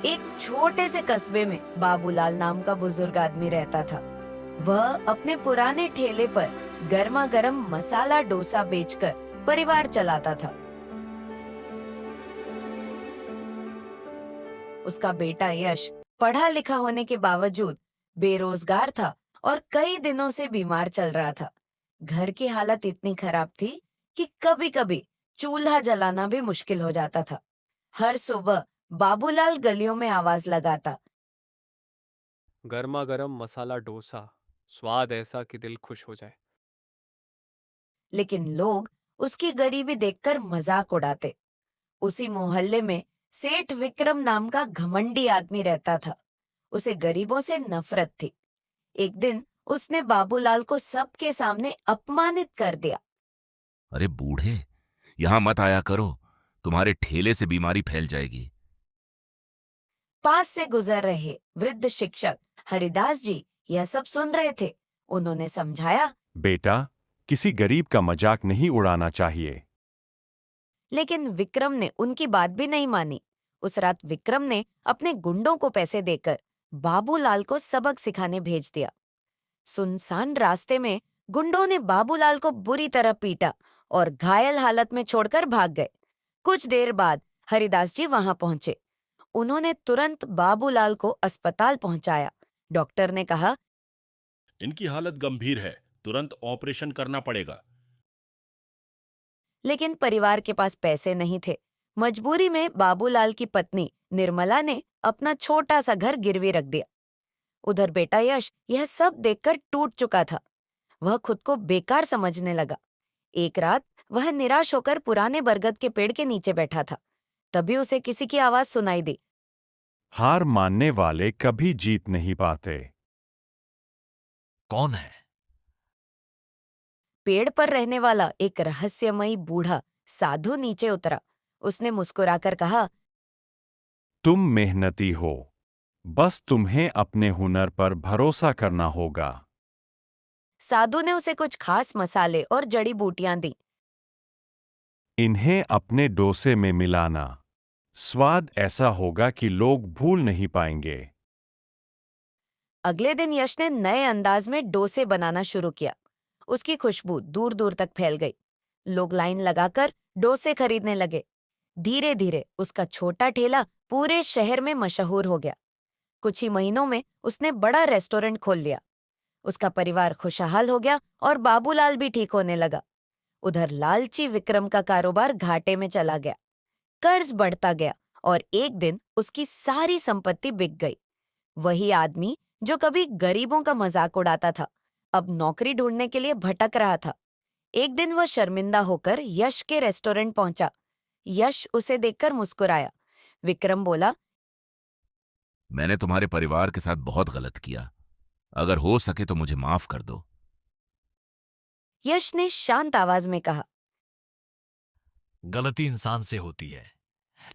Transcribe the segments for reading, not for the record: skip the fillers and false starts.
एक छोटे से कस्बे में बाबूलाल नाम का बुजुर्ग आदमी रहता था। वह अपने पुराने ठेले पर गर्मा गर्म मसाला डोसा बेचकर परिवार चलाता था। उसका बेटा यश पढ़ा लिखा होने के बावजूद बेरोजगार था और कई दिनों से बीमार चल रहा था। घर की हालत इतनी खराब थी कि कभी-कभी चूल्हा जलाना भी मुश्किल हो जाता था। हर सुबह बाबूलाल गलियों में आवाज लगाता, गर्मा गर्म मसाला डोसा, स्वाद ऐसा कि दिल खुश हो जाए। लेकिन लोग उसकी गरीबी देखकर मजाक उड़ाते। उसी मोहल्ले में सेठ विक्रम नाम का घमंडी आदमी रहता था। उसे गरीबों से नफरत थी। एक दिन उसने बाबूलाल को सबके सामने अपमानित कर दिया। अरे बूढ़े, यहां मत आया करो। तुम्हारे ठेले से बीमारी फैल जाएगी। पास से गुजर रहे वृद्ध शिक्षक हरिदास जी यह सब सुन रहे थे। उन्होंने समझाया, बेटा, किसी गरीब का मजाक नहीं उड़ाना चाहिए। लेकिन विक्रम ने उनकी बात भी नहीं मानी। उस रात विक्रम ने अपने गुंडों को पैसे देकर बाबूलाल को सबक सिखाने भेज दिया। सुनसान रास्ते में गुंडों ने बाबूलाल को बुरी तरह पीटा और घायल हालत में छोड़कर भाग गए। कुछ देर बाद हरिदास जी वहां पहुंचे। उन्होंने तुरंत बाबूलाल को अस्पताल पहुंचाया। डॉक्टर ने कहा, इनकी हालत गंभीर है, तुरंत ऑपरेशन करना पड़ेगा। लेकिन परिवार के पास पैसे नहीं थे। मजबूरी में बाबूलाल की पत्नी निर्मला ने अपना छोटा सा घर गिरवी रख दिया। उधर बेटा यश यह सब देखकर टूट चुका था। वह खुद को बेकार समझने लगा। एक रात वह निराश होकर पुराने बरगद के पेड़ के नीचे बैठा था। तभी उसे किसी की आवाज सुनाई दी। हार मानने वाले कभी जीत नहीं पाते। कौन है? पेड़ पर रहने वाला एक रहस्यमयी बूढ़ा साधु नीचे उतरा। उसने मुस्कुराकर कहा, तुम मेहनती हो, बस तुम्हें अपने हुनर पर भरोसा करना होगा। साधु ने उसे कुछ खास मसाले और जड़ी बूटियां दी। इन्हें अपने डोसे में मिलाना। स्वाद ऐसा होगा कि लोग भूल नहीं पाएंगे। अगले दिन यश ने नए अंदाज में डोसे बनाना शुरू किया। उसकी खुशबू दूर दूर तक फैल गई। लोग लाइन लगाकर डोसे खरीदने लगे। धीरे धीरे उसका छोटा ठेला पूरे शहर में मशहूर हो गया। कुछ ही महीनों में उसने बड़ा रेस्टोरेंट खोल लिया। उसका परिवार खुशहाल हो गया और बाबूलाल भी ठीक होने लगा। उधर लालची विक्रम का कारोबार घाटे में चला गया। कर्ज बढ़ता गया और एक दिन उसकी सारी संपत्ति बिक गई। वही आदमी जो कभी गरीबों का मजाक उड़ाता था, अब नौकरी ढूंढने के लिए भटक रहा था। एक दिन वह शर्मिंदा होकर यश के रेस्टोरेंट पहुंचा। यश उसे देखकर मुस्कुराया। विक्रम बोला, मैंने तुम्हारे परिवार के साथ बहुत गलत किया। अगर हो सके तो मुझे माफ कर दो। यश ने शांत आवाज में कहा, गलती इंसान से होती है,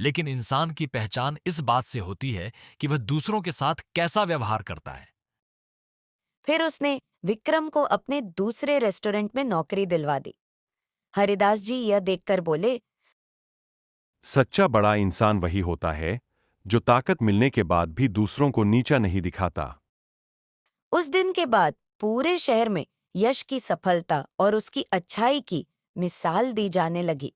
लेकिन इंसान की पहचान इस बात से होती है कि वह दूसरों के साथ कैसा व्यवहार करता है। फिर उसने विक्रम को अपने दूसरे रेस्टोरेंट में नौकरी दिलवा दी। हरिदास जी यह देखकर बोले, सच्चा बड़ा इंसान वही होता है जो ताकत मिलने के बाद भी दूसरों को नीचा नहीं दिखाता। उस दिन के बाद पूरे शहर में यश की सफलता और उसकी अच्छाई की मिसाल दी जाने लगी।